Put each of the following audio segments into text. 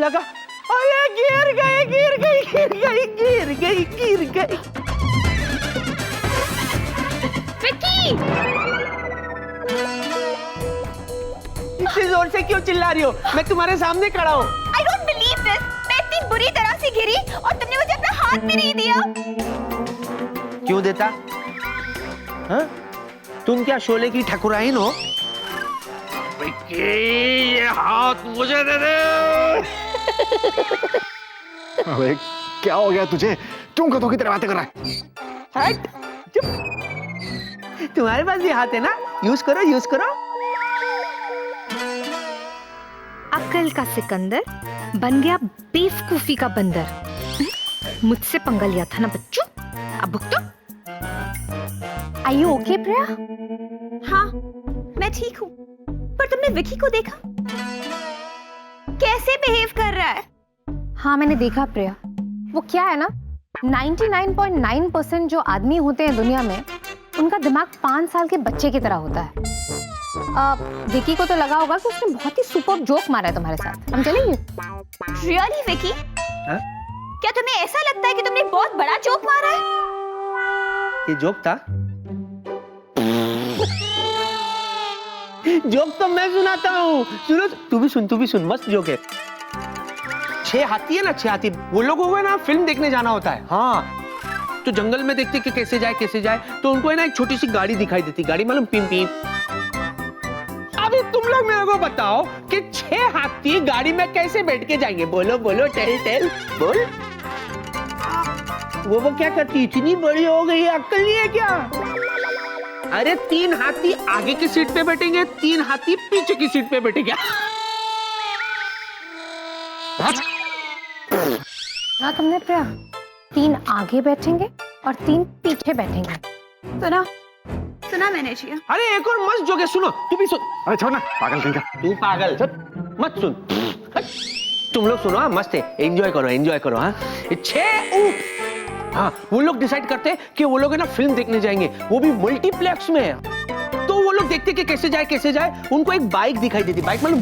लगा, अरे गिर गई। विक्की! इतनी जोर से क्यों चिल्ला रही हो? मैं तुम्हारे सामने खड़ा हूँ। I don't believe this! मैं इतनी बुरी तरह से गिरी और तुमने मुझे अपना हाथ भी नहीं दिया। क्यों देता? हाँ? तुम क्या शोले की ठकुराइन हो? ये हाथ मुझे दे दे। अबे क्या हो गया तुझे? तुम गधों की तरह बातें कर रहा है? हट, चुप। तुम्हारे पास भी हाथ है ना? यूज करो। अक्ल का सिकंदर बन गया बेवकूफी का बंदर। मुझसे पंगा लिया था ना बच्चों, अब भुगतो। Are you okay, प्रिया? हाँ, मैं ठीक हूँ। पर तुमने विकी को देखा? कैसे बिहेव कर रहा है? हाँ मैंने देखा प्रिया। वो क्या है ना, 99.9% जो आदमी होते हैं दुनिया में, उनका दिमाग 5 साल के बच्चे की तरह होता है। विकी को तो लगा होगा कि उसने बहुत ही सुपर जोक मारा है तुम्हारे साथ। हम चलेंगे? Really, विकी? क्या तुम्हें ऐसा लगता है कि तुमने बहुत बड़ा जोक मारा है? ये जोक था? जोक तो मैं सुनाता हूँ। सुनो, तू भी सुन, मस्त जोक है। 6 हाथी है ना, 6 हाथी, वो लोग हो गए ना, फिल्म देखने जाना होता है। हाँ, तो जंगल में देखते कि कैसे जाए, तो उनको है ना एक छोटी सी गाड़ी दिखाई देती। गाड़ी मालूम, पिम। अभी तुम लोग मेरे को बताओ कि 6 हाथी गाड़ी में कैसे बैठ के जाएंगे? बोलो, टेल बोल। वो क्या करती? इतनी बड़ी हो गई, अक्ल नहीं है क्या? अरे 3 हाथी आगे की सीट पे बैठेंगे, 3 हाथी पीछे की सीट पे बैठेंगे। ना तुमने प्रिया, 3 आगे बैठेंगे और 3 पीछे बैठेंगे। सुना मैंने जिया। अरे एक और मस्त जोक है, सुनो, तू भी सुन। अरे छोड़ ना, पागल कहीं का। तू पागल मत सुन। तुम लोग सुनो, मस्त है, एंजॉय करो। हाँ, 6 ऊंट, हाँ, वो लोग डिसाइड करते हैं कि वो लोग है ना फिल्म देखने जाएंगे, वो भी मल्टीप्लेक्स में। तो वो लोग देखते कि कैसे जाए, उनको एक बाइक दिखाई देती। बाइक मतलब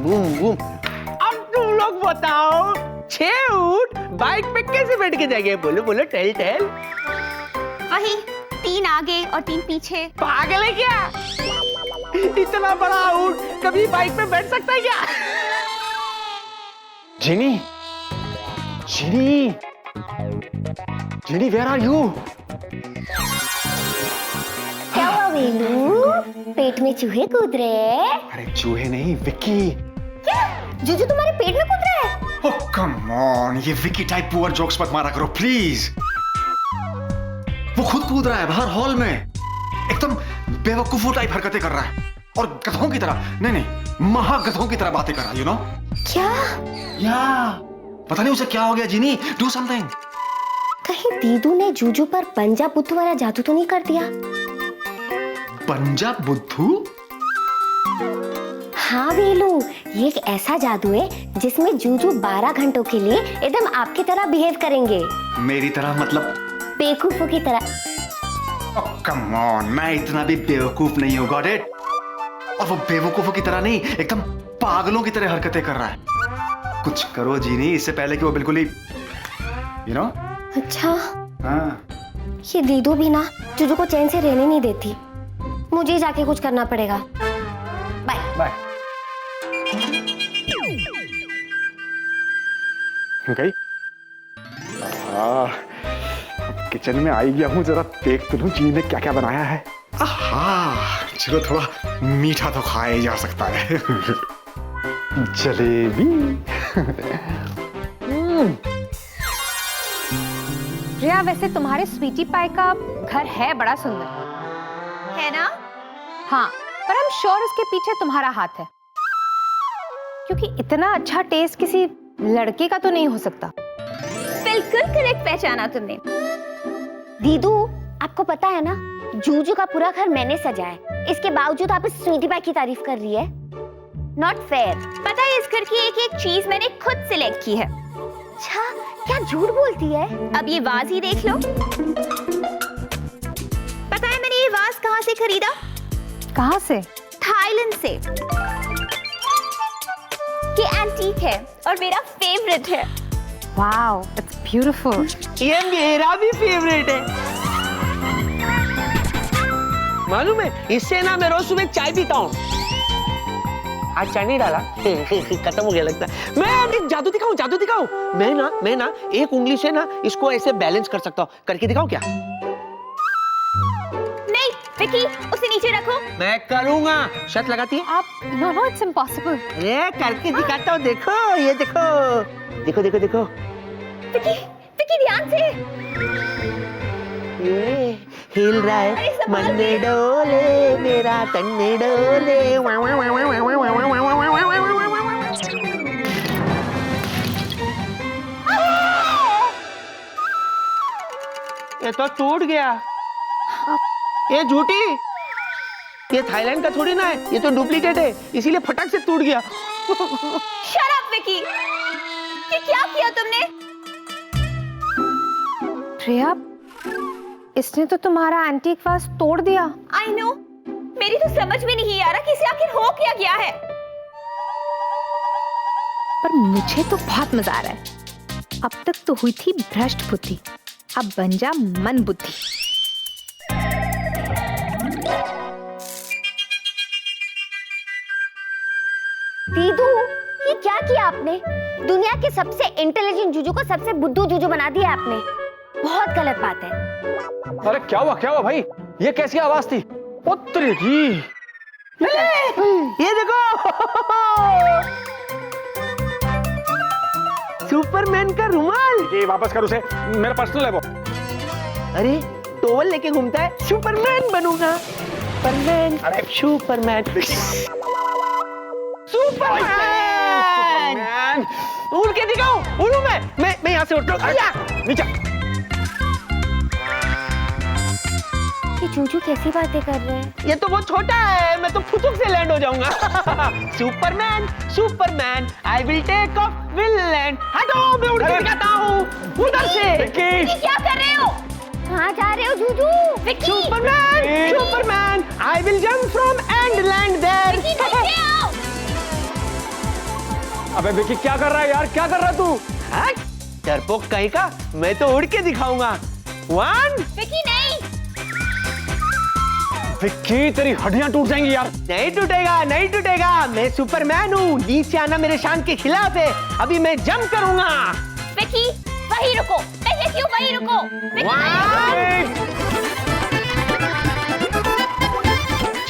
बूम। अब तुम लोग बताओ, 6 ऊंट बाइक पे कैसे बैठ के जाएंगे? बोलो, टेल। वही 3 आगे और 3 पीछे। पागल है क्या? इतना बड़ा ऊंट कभी बाइक पे बैठ सकता है क्या? जिनी, where are you? क्या हुआ वेलू? पेट में चूहे कूद रहे हैं? अरे चूहे नहीं, विक्की। क्या? जूजू तुम्हारे पेट में कूद रहा है? Oh come on, ये विक्की टाइप पुअर जोक्स मत मारा करो प्लीज। वो खुद कूद रहा है बाहर हॉल में, एकदम बेवकूफों टाइप हरकतें कर रहा है और गधों की तरह, नहीं, महागधों की तरह बातें कर रहा है, you know? क्या? पता नहीं उसे क्या हो गया। जिनी, डू समथिंग। कहीं दीदू ने जूजू पर पंजा बुद्धू वाला जादू तो नहीं कर दिया? पंजाब बुद्धू? हाँ वेलू, ये एक ऐसा जादू है जिसमें जूजू 12 घंटों के लिए एकदम आपकी तरह बिहेव करेंगे। मेरी तरह मतलब? बेवकूफों की तरह। Oh, come on, मैं इतना भी बेवकूफ नहीं हूँ, गॉट इट? और वो बेवकूफों की तरह नहीं, एकदम पागलों की तरह हरकतें कर रहा है। कुछ करो जीनी, इससे पहले कि वो बिल्कुल ही, you know? अच्छा, हाँ। ये दीदू भी ना जूजू को चैन से रहने नहीं देती। मुझे जाके कुछ करना पड़ेगा। बाय। गई? किचन में आई गया हूँ, जरा देख तो लूं जी ने क्या क्या बनाया है। चलो थोड़ा मीठा तो खाया ही जा सकता है। जलेबी। प्रिया, वैसे तुम्हारे स्वीटी पाई का घर है बड़ा सुंदर, है ना? हाँ, पर I'm श्योर इसके पीछे तुम्हारा हाथ है, क्योंकि इतना अच्छा टेस्ट किसी लड़के का तो नहीं हो सकता। बिल्कुल करेक्ट पहचाना तुमने। दीदू, आपको पता है ना, जूजू का पूरा घर मैंने सजाया है, इसके बावजूद आप इस स्वीटी पाई की तारीफ कर रही है। Not fair. पता है, इस घर की एक एक चीज मैंने खुद सिलेक्ट की है। अच्छा, क्या झूठ बोलती है? अब ये वाज ही देख लो। पता है मैंने ये वाज कहाँ से खरीदा? कहाँ से? थाईलैंड से। ये एंटीक है और मेरा फेवरेट है। Wow, it's beautiful. ये मेरा भी फेवरेट है। मालूम है, इससे ना मैं रोज सुबह चाय पीता हूँ। आज चाय नहीं डाला, खत्म हो गया लगता है। मैं एक जादू दिखाऊं। मैं ना एक उंगली से ना इसको ऐसे बैलेंस कर सकता हूँ। करके दिखाऊं क्या? नहीं विकी, उसे नीचे रखो। मैं करूंगा। शर्त लगाती है? आप नो, इट्स इम्पॉसिबल। अरे करके दिखाता हूँ। देखो, ये देखो। विकी, विकी ध्यान से। ये हिल रहा है, अरे संभाल मन डोले, मेरा तन डोले। ये तो टूट गया। ये झूठी, ये थाईलैंड का थोड़ी ना है, ये तो डुप्लीकेट है, इसीलिए फटक से टूट गया। शट अप विकी, ये क्या किया तुमने? प्रिया, इसने तो तुम्हारा एंटीक वाज तोड़ दिया। आई नो, मेरी तो समझ में नहीं आ रहा कि इसे आखिर हो क्या गया है। पर मुझे तो बहुत मजा आ रहा है। अब तक तो हुई थी भ्रष्ट बुद्धि, अब बन जा मन बुद्धि। दीदू, ये क्या किया आपने? दुनिया के सबसे इंटेलिजेंट जूजू को सबसे बुद्धू जूजू बना दिया आपने। बहुत गलत बात है। अरे क्या हुआ भाई? ये कैसी आवाज थी? पुत्र की। ये देखो, सुपरमैन का रुमाल। ये वापस कर उसे, मेरा पर्सनल है वो। अरे टॉवल लेके घूमता है, सुपरमैन बनूंगा। Superman, Superman. उड़ के दिखाओ, उड़ू मैं यहाँ से उठ नीचे। ये जूजू कैसी बातें कर रहे हैं? ये तो बहुत छोटा है, मैं तो फुटुक से लैंड हो जाऊंगा। Superman, I will take off, will land. हटो, मैं उड़ के दिखाता हूँ उधर से। विकी क्या कर रहे हो? कहाँ जा रहे हो Juju? Vicky! Superman, I will jump from and land there. Vicky नीचे आओ। अबे विकी क्या कर रहा है यार? क्या कर रहा है तू? डरपोक कहीं का, मैं तो उड़ के दिखाऊंगा। 1। विकी नहीं। विक्की तेरी हड्डियां टूट जाएंगी यार। नहीं टूटेगा, मैं सुपरमैन हूँ। नीचे आना मेरे शान के खिलाफ है। अभी मैं जंप करूंगा। विकी वहीं रुको, मैं कहती हूँ वहीं रुको। विकी! 1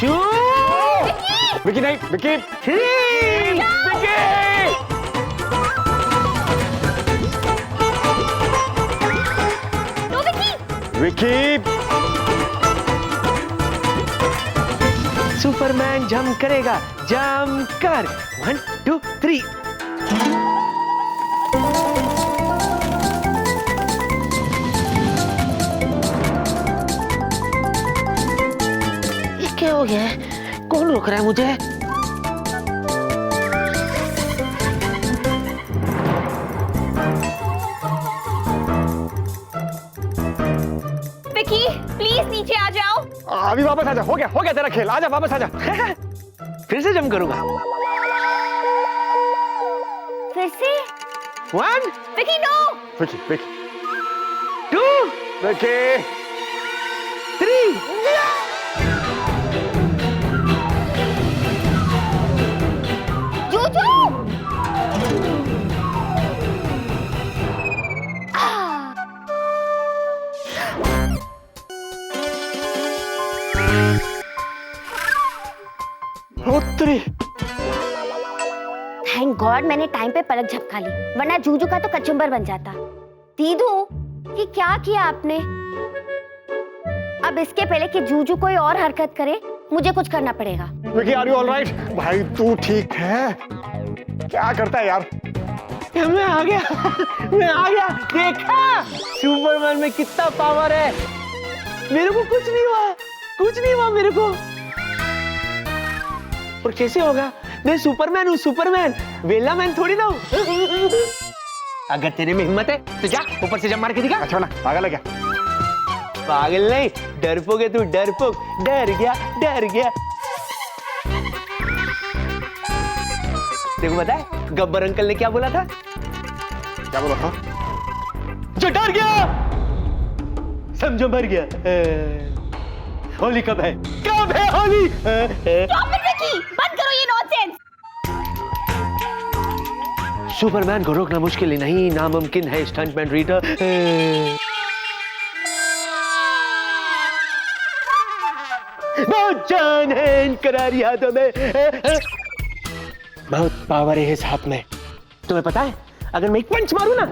2 विक्की नहीं, विक्की 3। तो विकी! विक्की सुपरमैन जंप करेगा, जंप कर। 1 2 3। ये क्या हो गया? कौन रोक रहा है मुझे? विकी प्लीज नीचे आ जाओ। अभी वापस आजा। हो गया तेरा खेल। आजा वापस आजा। फिर से जंप करूंगा। फिर से? 1 विकी नो। विक्की 2 विक्की 3। जूजू! उत्तरी। थैंक गॉड मैंने टाइम पे पलक झपका ली, वरना जूजू का तो कचुम्बर बन जाता। दीदू, ये क्या किया आपने? अब इसके पहले कि जूजू कोई और हरकत करे, मुझे कुछ करना पड़ेगा। Vicky are you alright? भाई तू ठीक है? क्या करता है यार? मैं आ गया। देखा सुपरमैन में कितना पावर है। मेरे को कुछ नहीं हुआ मेरे को। और कैसे होगा? मैं सुपरमैन हूँ, सुपरमैन, वेला मैन थोड़ी ना हूँ। अगर तेरे में हिम्मत है तो जा ऊपर से जंप मार के दिखा। अच्छा ना, पागल है क्या? पागल नहीं, डरपोक है तू, डरपोक। डर गया। देखो पता है गब्बर अंकल ने क्या बोला था? क्या बोला था? जो डर गया समझो मर गया। होली कब है? कब है होली? बंद करो ये नॉनसेंस। सुपरमैन को रोकना मुश्किल ही नहीं, नामुमकिन है स्टंटमैन रीटा। बहुत जान है इन करारी हाथों में, बहुत पावर है इस हाथ में। तुम्हें पता है अगर मैं एक पंच मारूं ना,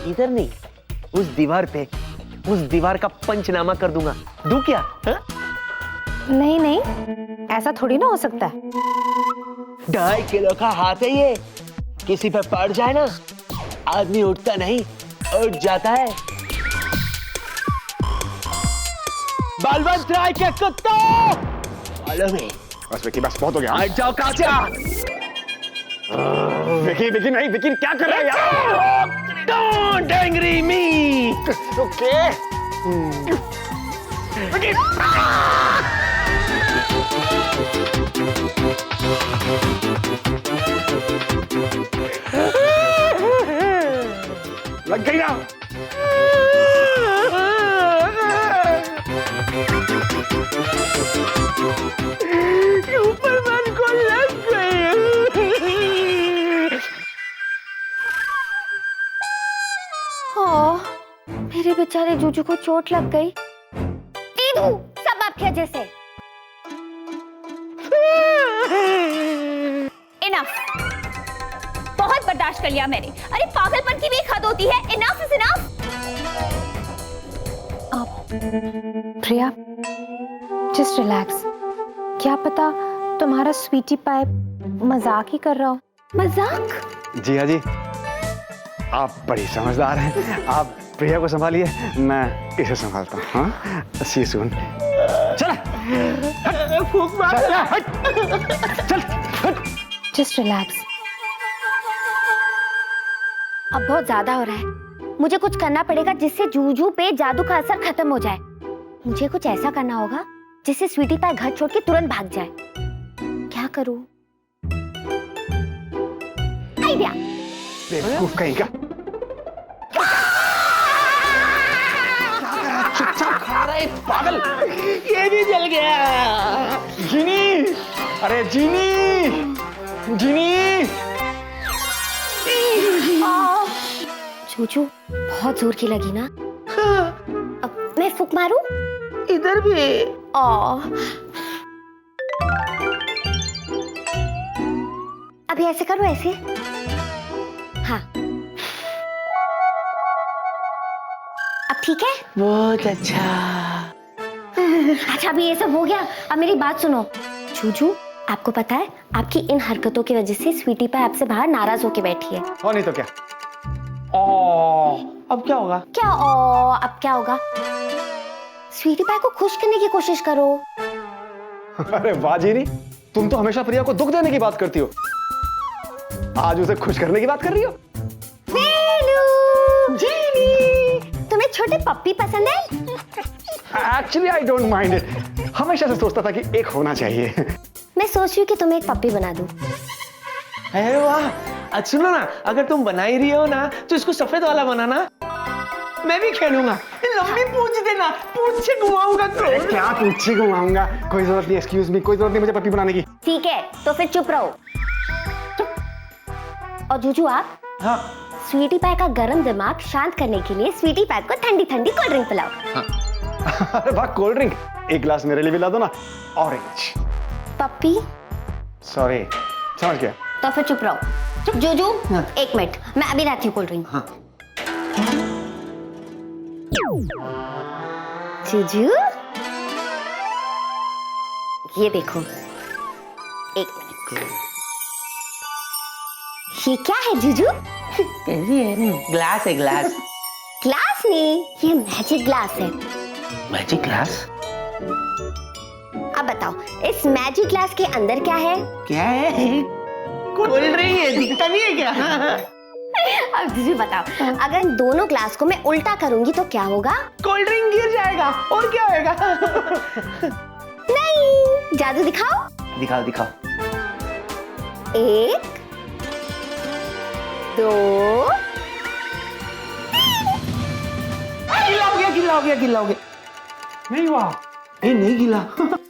इधर नहीं उस दीवार पे, उस दीवार का पंचनामा कर दूंगा। दूं क्या? हा? नहीं नहीं, ऐसा थोड़ी ना हो सकता है। 2.5 किलो का हाथ है ये, किसी पे पड़ जाए ना आदमी उठता नहीं उठ जाता है। बलवंत राय के कुत्तों, फॉलो मी। बस विकी, बस बहुत हो गया। हट जाओ काचा। विकी विकी नहीं, विकी क्या कर रहा है यार? Don't angry me. Okay Vicky. लग गई ना? सुपरमैन को लग गई। मेरे बेचारे जूजू को चोट लग गई। दीदू सब आपके वजह से। इनफ, बहुत बर्दाश्त कर लिया मैंने। अरे पागलपन की भी एक हद होती है। Enough is enough. Priya, just relax. क्या पता तुम्हारा स्वीटी पाई मजाक ही कर रहा हो। मजाक? जी हाँ जी, आप बड़ी समझदार हैं। आप प्रिया को संभालिए, मैं इसे संभालता हूँ। हाँ, सी यू सून। चल फूंक मार। चल हट। Just relax. अब बहुत ज्यादा हो रहा है, मुझे कुछ करना पड़ेगा जिससे जूजू पे जादू का असर खत्म हो जाए। मुझे कुछ ऐसा करना होगा जिससे स्वीटी पाई घर छोड़ के तुरंत भाग जाए। क्या करूं? आइडिया। बेवकूफ कहीं का। चुपचाप खड़ा रहे पागल। ये भी जल गया। जीनी, अरे जीनी, जीनी। जूजू बहुत जोर की लगी ना? अब मैं फूंक मारूं? इधर भी। अभी ऐसे करो, ऐसे। हाँ, अब ठीक है? बहुत अच्छा। अच्छा अभी ये सब हो गया, अब मेरी बात सुनो। जूजू, आपको पता है आपकी इन हरकतों की वजह से स्वीटी पाई आपसे बाहर नाराज होके बैठी है। और नहीं तो क्या? अब क्या होगा? क्या अब क्या होगा? स्वीटी पाई को खुश करने की कोशिश करो। अरे वाह जीनी, तुम तो हमेशा प्रिया को दुख देने की बात करती हो, आज उसे खुश करने की बात कर रही हो। जीनी, तुम्हें छोटे पप्पी पसंद है? Actually I don't mind it. हमेशा से सोचता था कि एक होना चाहिए। मैं सोच रही हूँ कि तुम्हें एक पप्पी बना दूं। अरे वाह, अच्छा सुनो ना, अगर तुम बना ही रही हो ना तो इसको सफेद वाला बनाना, मैं भी खेलूंगा। लंबी पूंछ देना, पूंछ से घुमाऊंगा। क्या पूछे घुमाऊंगा? कोई जरूरत नहीं, एक्सक्यूज मी, कोई जरूरत नहीं मुझे पप्पी बनाने की। ठीक है, तो फिर चुप रहो। और जूजू आप? हाँ। स्वीटी पाई का गर्म दिमाग शांत करने के लिए स्वीटी पाई को ठंडी ठंडी कोल्ड ड्रिंक पिलाओ। अरे वाह, कोल्ड ड्रिंक? एक गिलास मेरे लिए भी ला दो ना। ऑरेंज। पप्पी? सॉरी, समझ गया। तो फिर चुप रहो। जूजू, एक मिनट, मैं अभी लाती हूँ कोल्ड ड्रिंक। हाँ। जूजू, ये देखो, एक मिनट। ये क्या है जूजू? कैसी है? ग्लास है, ग्लास। ग्लास नहीं, ये मैजिक ग्लास है। Magic glass? अब बताओ, इस मैजिक ग्लास के अंदर क्या है? क्या है? कोल्ड ड्रिंक है, दिखता नहीं है क्या? अब जूजू बताओ, अगर इन दोनों ग्लास को मैं उल्टा करूंगी तो क्या होगा? कोल्ड ड्रिंक गिर जाएगा, और क्या होगा? नहीं, जादू दिखाओ। दिखाओ दिखाओ। 1 2 गिला हो गया, गिला हो गया, गिला हो गया। नहीं हुआ, नहीं गिला।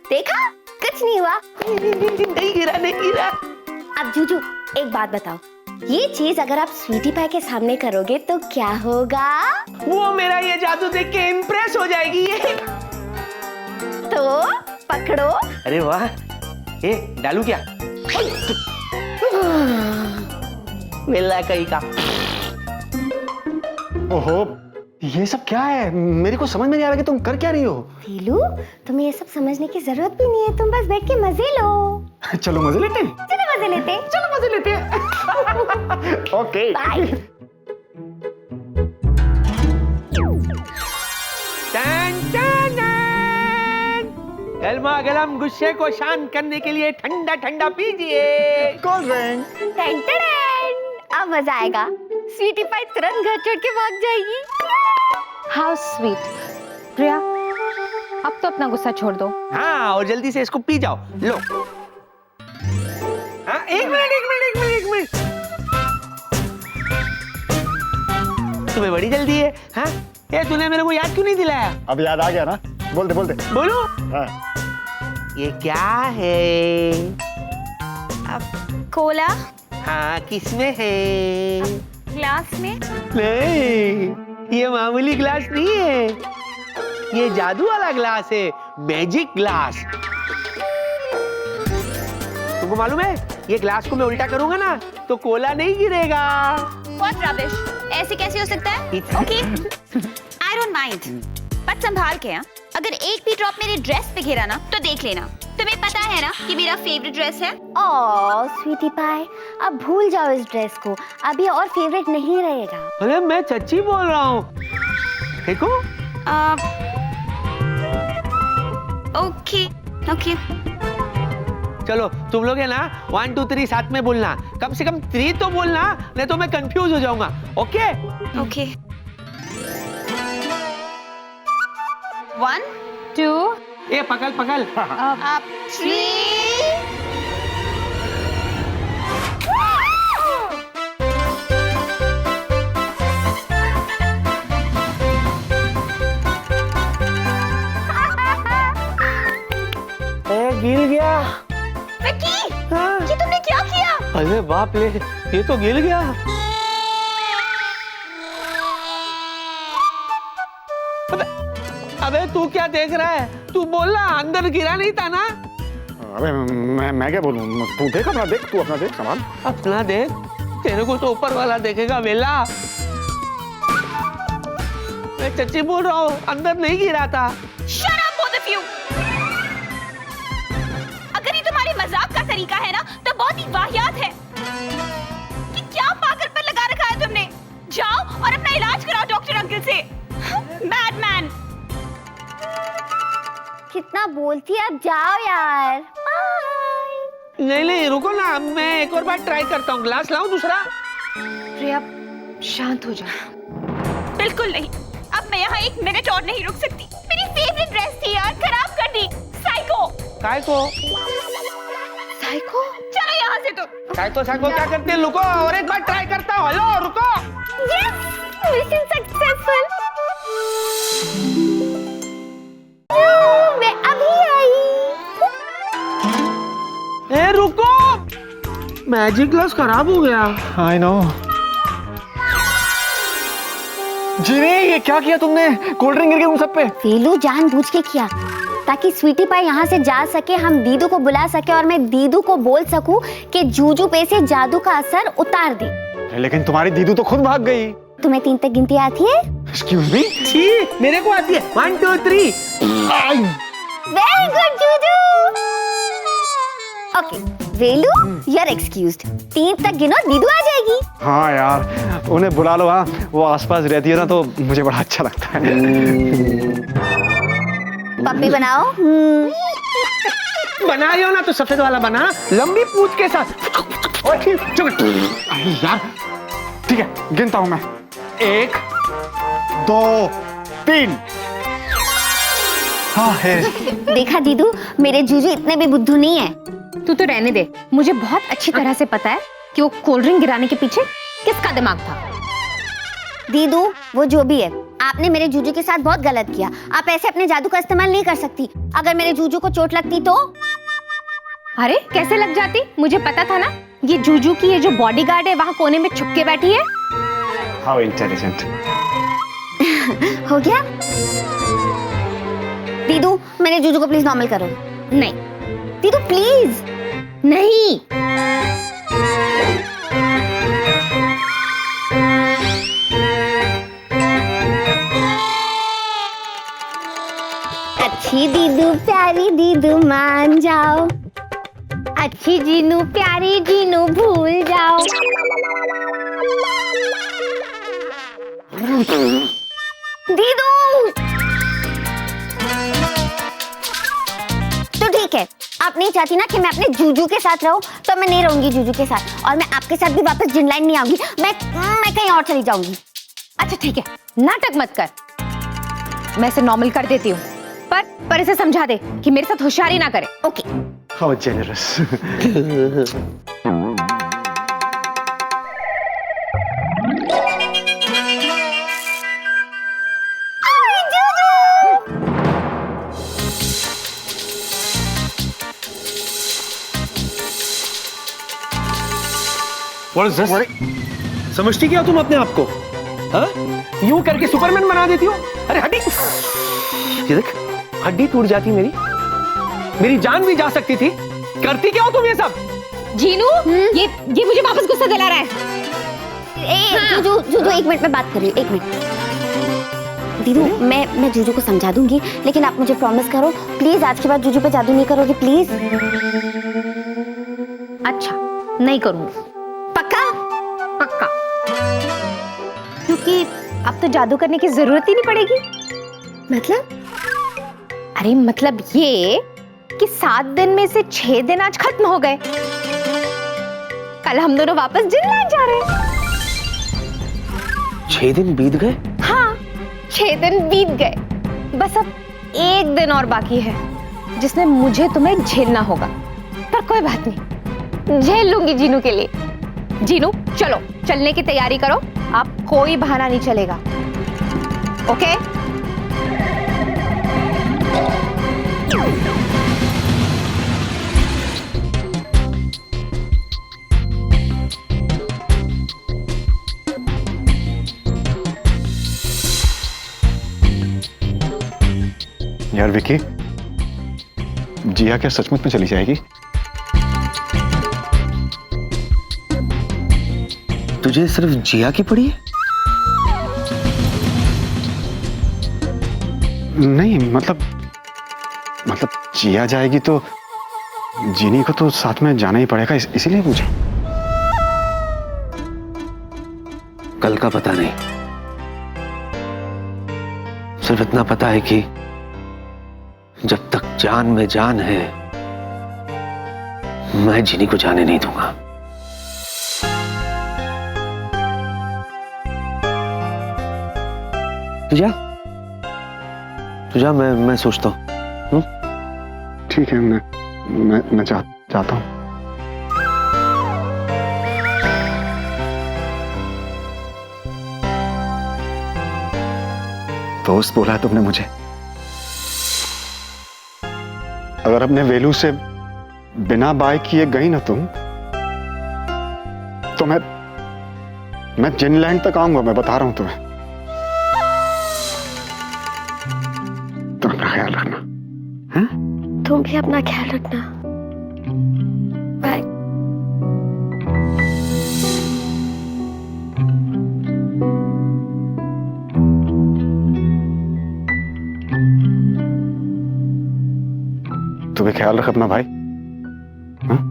देखा, कुछ नहीं हुआ। नहीं गिरा, नहीं गिरा। अब जूजू एक बात बताओ, ये चीज अगर आप स्वीटी पाई के सामने करोगे तो क्या होगा? वो मेरा ये जादू देख के इम्प्रेस हो जाएगी ये। तो पकड़ो। अरे वाह, ए डालू क्या? वेला कहीं का। ओहो, ये सब क्या है? मेरे को समझ में नहीं आ रहा कि तुम कर क्या रही हो। वीलू, तुम्हें ये सब समझने की जरूरत भी नहीं है, तुम बस बैठ के मजे लो। चलो मजे लेते हैं। चलो मजे लेते हैं। चलो मजे लेते हैं। ओके। बाय। गरमा गरम गुस्से को शांत करने के लिए ठंडा ठंडा पीजिए। Cold drink. टन टन टन। अब मजा आएगा, स्वीटी पाई तुरंत घर छोड़ के भाग जाएगी। How sweet. प्रिया, अब तो अपना गुस्सा छोड़ दो। हाँ, और जल्दी से इसको पी जाओ। लो। हाँ, एक मिनट। तुम्हें बड़ी जल्दी है, हाँ? ये तूने मेरे को याद क्यों नहीं दिलाया? अब याद आ गया ना? बोल दे। बोलो। हाँ। ये क्या है? कोला हाँ, किसमें है? ग्लास में। नहीं, ये मामूली ग्लास नहीं है, ये जादू वाला ग्लास है, मैजिक ग्लास। तुमको मालूम है, ये ग्लास को मैं उल्टा करूंगा ना तो कोला नहीं गिरेगा। What rubbish? ऐसे कैसे हो सकता है? Okay, I don't mind. But संभाल के, हाँ? अगर एक भी ड्रॉप मेरे ड्रेस पे गिरा ना तो देख लेना। तुम्हें पता है ना कि मेरा फेवरेट ड्रेस है। ओह स्वीटी पाई, अब भूल जाओ इस ड्रेस को, अब ये और फेवरेट नहीं रहेगा। अरे मैं सच्ची बोल रहा हूँ, देखो। ओके। चलो तुम लोग है ना 1 2 3 साथ में बोलना, कम से कम 3 तो बोलना, नहीं तो मैं कंफ्यूज हो जाऊंगा। ओके? 1 2 ये पकड़। 3 गिर गया। विक्की, हाँ। ये तुमने क्या किया? अरे बाप रे, ये तो गिर गया। अबे तू क्या देख रहा है? तू बोलना, अंदर गिरा नहीं था ना? अबे मैं क्या बोलूं? तू देख अपना, देख तू अपना, देख सामान अपना देख, तेरे को तो ऊपर वाला देखेगा वेला। मैं सच्ची बोल रहा हूँ, अंदर नहीं गिरा था। Shut up, both of you! अगर ये तुम्हारे मजाक का तरीका है ना तो बहुत ही वाहियात है। कि क्या पागलपन लगा रखा है तुमने? जाओ और अपना इलाज कराओ डॉक्टर अंकल से। बैडमैन। कितना बोलती है, अब जाओ यार। नहीं रुको ना, मैं एक और बार ट्राई करता हूँ। ग्लास लाऊं दूसरा? प्रिया, शांत हो जा। बिल्कुल नहीं, अब मैं यहाँ 1 मिनट और नहीं रुक सकती। मेरी फेवरेट ड्रेस थी यार, खराब कर दी। साइको। काय को चलो यहाँ से तुम। साइको क्या करते हैं? रुको और एक बार ट्राई करता हूँ। हेलो रुको। Yes, mission successful. मैं अभी आई। ए रुको, मैजिक ग्लास खराब हो गया। I know. जीनी, ये क्या किया तुमने? कोल्ड ड्रिंक गिर गई उन सब पे। वीलू जानबूझ के किया ताकि स्वीटी पाई यहाँ से जा सके, हम दीदू को बुला सके और मैं दीदू को बोल सकूं कि जूजू पे से जादू का असर उतार दे। लेकिन तुम्हारी दीदू तो खुद भाग गई। तुम्हें 3 तक गिनती आती है? Excuse me? छी, मेरे को आती है। 1 2 3। Very good Juju. Okay Velu, you are excused. 3 तक गिनो, दीदू आ जाएगी। हाँ यार, उन्हें बुला लो। हाँ, वो आसपास रहती है ना तो मुझे बड़ा अच्छा लगता है। पप्पी बनाओ। बनाइयो ना तो सफेद वाला बना, लंबी पूंछ के साथ। यार ठीक है, गिनता हूं मैं। 1 2 3। हाँ है। देखा दीदू, मेरे जूजू इतने भी बुद्धू नहीं है। तू तो रहने दे, मुझे बहुत अच्छी तरह से पता है कि वो कोल्ड ड्रिंक गिराने के पीछे किसका दिमाग था। दीदू वो जो भी है, आपने मेरे जूजू के साथ बहुत गलत किया। आप ऐसे अपने जादू का इस्तेमाल नहीं कर सकती। अगर मेरे जूजू को चोट लगती तो? अरे कैसे लग जाती, मुझे पता था ना। ये जूजू की ये जो बॉडीगार्ड है वहाँ कोने में छुप के बैठी है। How intelligent. हो गया? दीदू मेरे जूजू को प्लीज नॉर्मल करो। नहीं दीदू प्लीज। नहीं, अच्छी दीदू प्यारी दीदू मान जाओ, अच्छी जीनू प्यारी जीनू भूल जाओ। दीदू तो ठीक है, आप नहीं चाहती ना कि मैं अपने जूजू के साथ रहूं, तो मैं नहीं रहूंगी जूजू के साथ, और मैं आपके साथ भी वापस जिन लाइन नहीं आऊंगी। मैं कहीं और चली जाऊंगी। अच्छा ठीक है, नाटक मत कर, मैं इसे नॉर्मल कर देती हूँ, पर इसे समझा दे कि मेरे साथ होशियारी ना करे। Okay. How generous. What is this? समझती क्या तुम अपने आप को? हाँ? यूं करके सुपरमैन बना देती हो? अरे हड्डी, ये देख, हड्डी टूट जाती मेरी जान भी जा सकती थी। करती क्या हो तुम ये सब? जीनू, ये मुझे वापस गुस्सा दिला रहा है। जूजू जूजू एक मिनट में बात कर रही हूँ, एक मिनट। दीदू मैं जूजू को समझा दूंगी, लेकिन आप मुझे प्रॉमिस करो प्लीज, आज के बाद जूजू पे जादू नहीं करोगे प्लीज। अच्छा नहीं करूंगी, पक्का? पक्का, क्योंकि अब तो जादू करने की जरूरत ही नहीं पड़ेगी। मतलब? अरे मतलब ये कि 7 दिन में से 6 दिन आज खत्म हो गए। कल हम दोनों वापस जिनलैंड जा रहे हैं। 6 दिन बीत गए? हाँ, 6 दिन बीत गए। बस अब 1 दिन और बाकी है जिसमें मुझे तुम्हें झेलना होगा, पर कोई बात नहीं, झेल लूंगी जीनू के लिए। जीनू चलो, चलने की तैयारी करो, आप कोई बहाना नहीं चलेगा। ओके? यार विकी, जिया क्या सचमुच में चली जाएगी? तुझे सिर्फ जिया की पड़ी है? नहीं मतलब जिया जाएगी तो जीनी को तो साथ में जाना ही पड़ेगा, इसीलिए पूछा। कल का पता नहीं, सिर्फ इतना पता है कि जब तक जान में जान है, मैं जीनी को जाने नहीं दूंगा। तुझा मैं सोचता हूं। ठीक है, मैं चाहता हूं। दोस्त बोला है तुमने मुझे। अगर अपने वेलू से बिना बाय किए गई ना तुम, तो मैं जिनलैंड तक आऊंगा, मैं बता रहा हूं तुम्हें। तुम अपना ख्याल रखना। हाँ? तुम भी अपना ख्याल रखना। बाय। तू भी ख्याल रख अपना भाई। हाँ?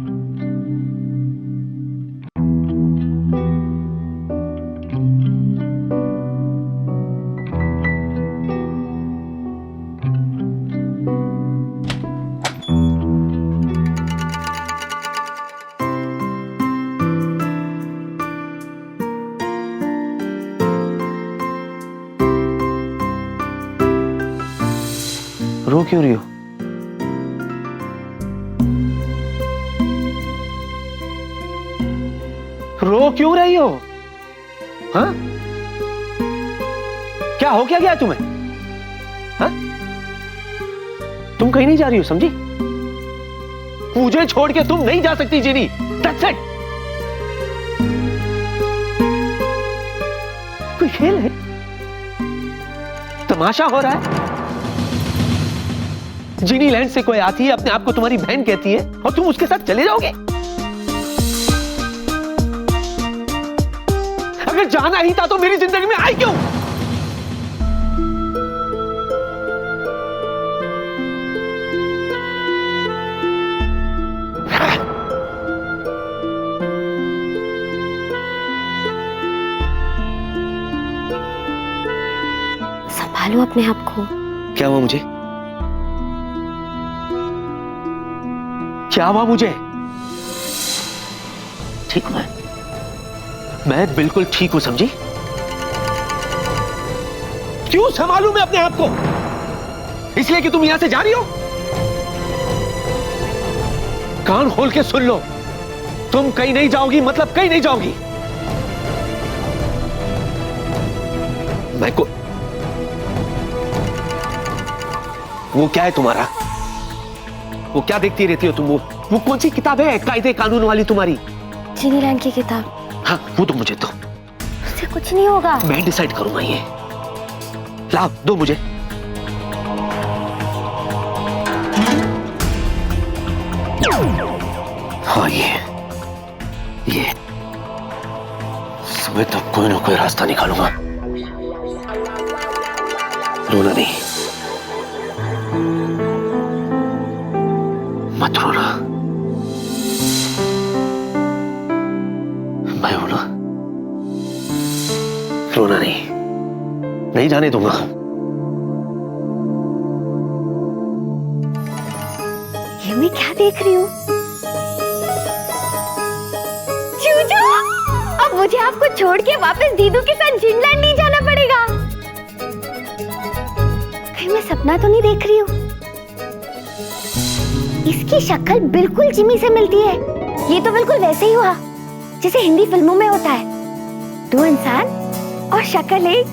रो क्यों रही हो? रो क्यों रही हो? हाँ? क्या हो क्या गया तुम्हें? हाँ? तुम कहीं नहीं जा रही हो, समझी? मुझे छोड़ के तुम नहीं जा सकती जीनी। That's it. कोई खेल है? तमाशा हो रहा है? जीनी लैंड से कोई आती है, अपने आप को तुम्हारी बहन कहती है और तुम उसके साथ चले जाओगे? अगर जाना ही था तो मेरी जिंदगी में आई क्यों? संभालो अपने आप को। क्या हुआ मुझे? क्या हुआ मुझे? ठीक हूं मैं बिल्कुल ठीक हूं, समझी? क्यों संभालूं मैं अपने आप को? इसलिए कि तुम यहां से जा रही हो? कान खोल के सुन लो, तुम कहीं नहीं जाओगी, मतलब कहीं नहीं जाओगी। मैं को वो क्या है तुम्हारा? वो क्या देखती रहती हो तुम? वो कौन सी किताब है कायदे कानून वाली तुम्हारी? जीनी लैंड की किताब। हाँ, वो तो मुझे दो। उससे कुछ नहीं होगा। मैं डिसाइड करूंगा ये। लाओ, दो मुझे। हाँ, ये समय तक कोई ना कोई रास्ता निकालूंगा। रोना नहीं, मत रोना। मैं हूं ना, रोना नहीं जाने दूंगा। ये मैं क्या देख रही हूँ? चूचू, अब मुझे आपको छोड़ के वापस दीदू के साथ जिनलैंड नहीं जाना पड़ेगा। कहीं मैं सपना तो नहीं देख रही हूँ? इसकी शक्ल बिल्कुल जिमी से मिलती है। ये तो बिल्कुल वैसे ही हुआ जैसे हिंदी फिल्मों में होता है, दो इंसान और शक्ल एक।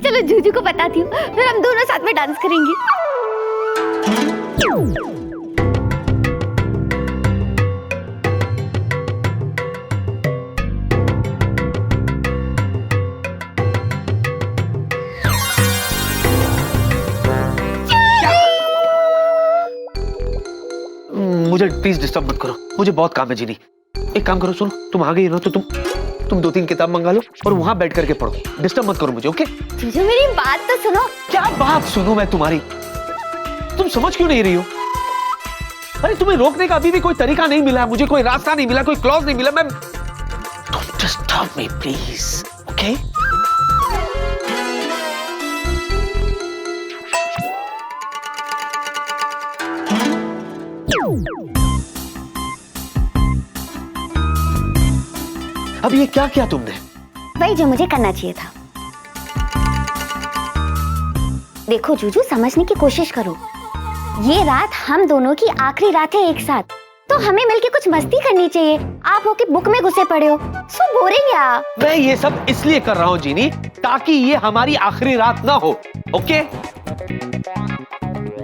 चलो जूजू को बताती हूँ, फिर हम दोनों साथ में डांस करेंगे। मुझे प्लीज डिस्टर्ब मत करो, मुझे बहुत काम है जीनी। एक काम करो, सुनो, तुम आ गई हो ना तो तुम 2-3 किताब मंगा लो और वहां बैठ करके पढ़ो। डिस्टर्ब मत करो मुझे, ओके? जूजू मेरी बात तो सुनो। क्या बात सुनो मैं तुम्हारी? तुम समझ क्यों नहीं रही हो? अरे तुम्हें रोकने का अभी भी कोई तरीका नहीं मिला, मुझे कोई रास्ता नहीं मिला, कोई क्लॉज नहीं मिला। मैं don't disturb me please, okay? अब ये क्या किया तुमने? वही जो मुझे करना चाहिए था। देखो जूजू, समझने की कोशिश करो। ये रात हम दोनों की आखिरी रात है एक साथ, तो हमें मिलके कुछ मस्ती करनी चाहिए। आप होके बुक में घुसे पड़े हो, सो बोरिंग यार। मैं ये सब इसलिए कर रहा हूँ जीनी, ताकि ये हमारी आखिरी रात ना हो, ओके?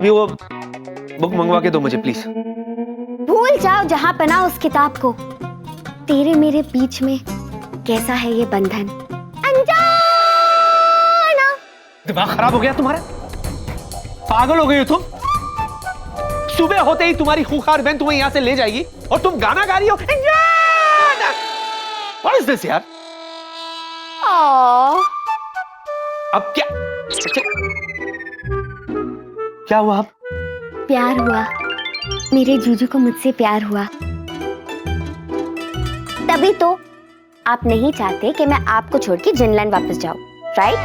वो बुक मंगवा के दो मुझे प्लीज। भूल जाओ जहां पना उस किताब को। तेरे मेरे बीच में कैसा है ये बंधन अनजाना। दिमाग खराब हो गया तुम्हारा? पागल हो गई हो तुम? सुबह होते ही तुम्हारी खूंखार बहन तुम्हें यहां से ले जाएगी और तुम गाना गा रही हो। What is this यार? अब क्या हुआ? अब प्यार हुआ, मेरे जूजू को मुझसे प्यार हुआ। तभी तो आप नहीं चाहते कि मैं आपको छोड़ के जिनलैंड वापस जाऊं, राइट?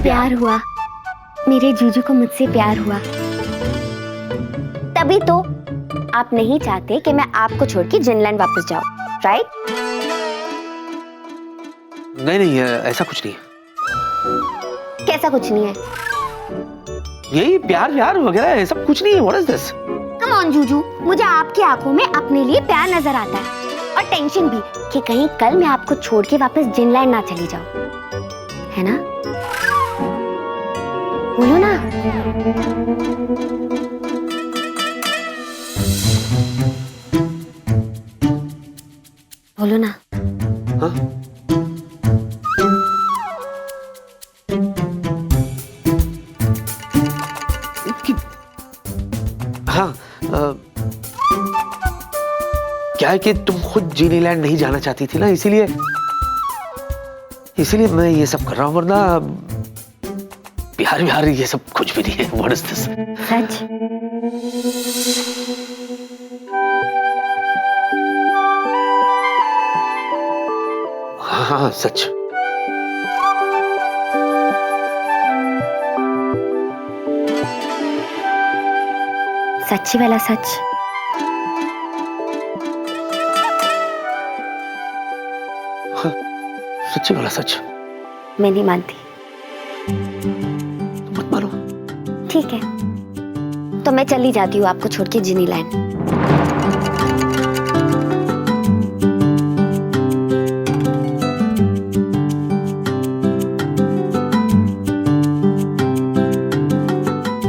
प्यार हुआ, मेरे जूजू को मुझसे प्यार हुआ। तभी तो आप नहीं चाहते कि मैं आपको छोड़ के जिनलैंड वापस जाऊं, राइट? नहीं नहीं, ऐसा कुछ नहीं। कैसा कुछ नहीं है? यही प्यार व्यार वगैरह ये सब कुछ नहीं है। What is this? Come on Juju, मुझे आपकी आंखों में अपने लिए प्यार नजर आता है और टेंशन भी कि कहीं कल मैं आपको छोड़ के वापस जिनलैंड ना चली जाऊं, है ना? बोलो ना। बोलो ना। हाँ? हाँ, क्या है कि तुम खुद जीनीलैंड नहीं जाना चाहती थी ना, इसीलिए मैं ये सब कर रहा हूँ, वरना प्यार व्यार ये सब कुछ भी नहीं है। What is this? सच? हाँ हाँ सच। सच्ची वाला सच? हाँ, सच्ची वाला सच। मैं नहीं मानती। मत मानो। ठीक है, तो मैं चली जाती हूँ आपको छोड़ के जिनीलैंड।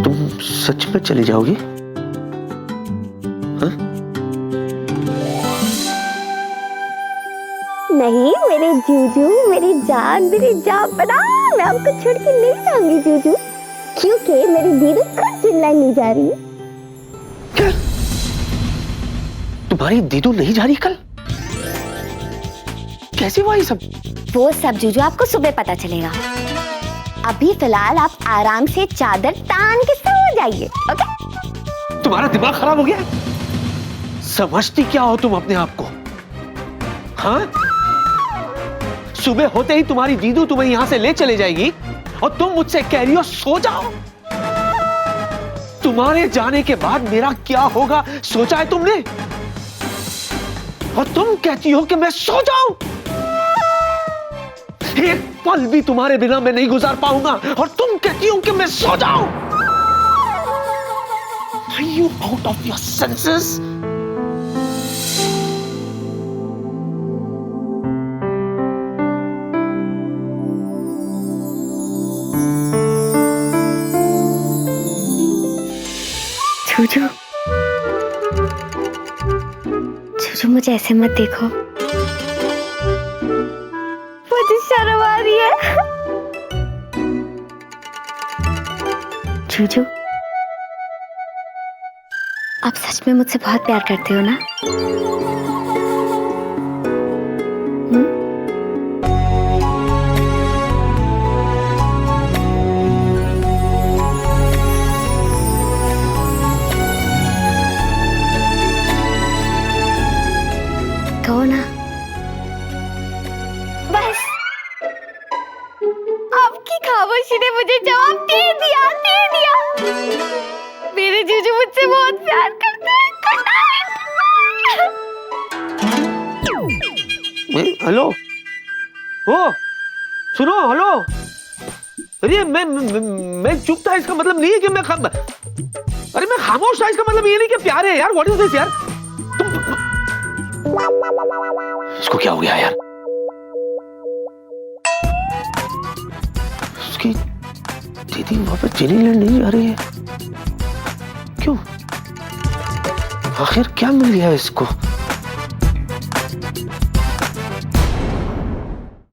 तुम सच में चली जाओगी? हाँ? नहीं मेरे जूजू, मेरी जान पना, मैं आपको छोड़ के नहीं जाऊंगी जूजू, क्योंकि मेरी दीदी खुद जिनलैंड नहीं जा रही। क्या? तुम्हारी दीदू नहीं जा रही कल? कैसे हुआ ये सब? वो सब जूजू आपको सुबह पता चलेगा। अभी फिलहाल आप आराम से चादर तान के सो जाइए, ओके? तुम्हारा दिमाग खराब हो गया? समझती क्या हो तुम अपने आप को? हाँ? सुबह होते ही तुम्हारी दीदू तुम्हें यहां से ले चले जाएगी और तुम मुझसे कह रही हो सो जाओ। तुम्हारे जाने के बाद मेरा क्या होगा सोचा है तुमने? और तुम कहती हो कि मैं सो जाऊं? एक पल भी तुम्हारे बिना मैं नहीं गुजार पाऊंगा और तुम कहती हो कि मैं सो जाऊं? Are you out of your senses? Juju, Juju मुझे ऐसे मत देखो, मुझे शर्म आ रही है। जूजू, आप सच में मुझसे बहुत प्यार करते हो ना? कहो ना। बस आपकी खामोशी ने मुझे जवाब दे दिया। मेरे जूजू मुझसे बहुत प्यार करते हैं। हेलो, ओ सुनो, हेलो। अरे मैं चुप था इसका मतलब नहीं है कि अरे मैं खामोश था इसका मतलब ये नहीं कि प्यार है यार। व्हाट इज दिस यार? तुम इसको क्या हो गया यार? उसकी दीदी वापस जिनीलैंड नहीं जा रही है, क्यों? आखिर क्या मिल गया इसको?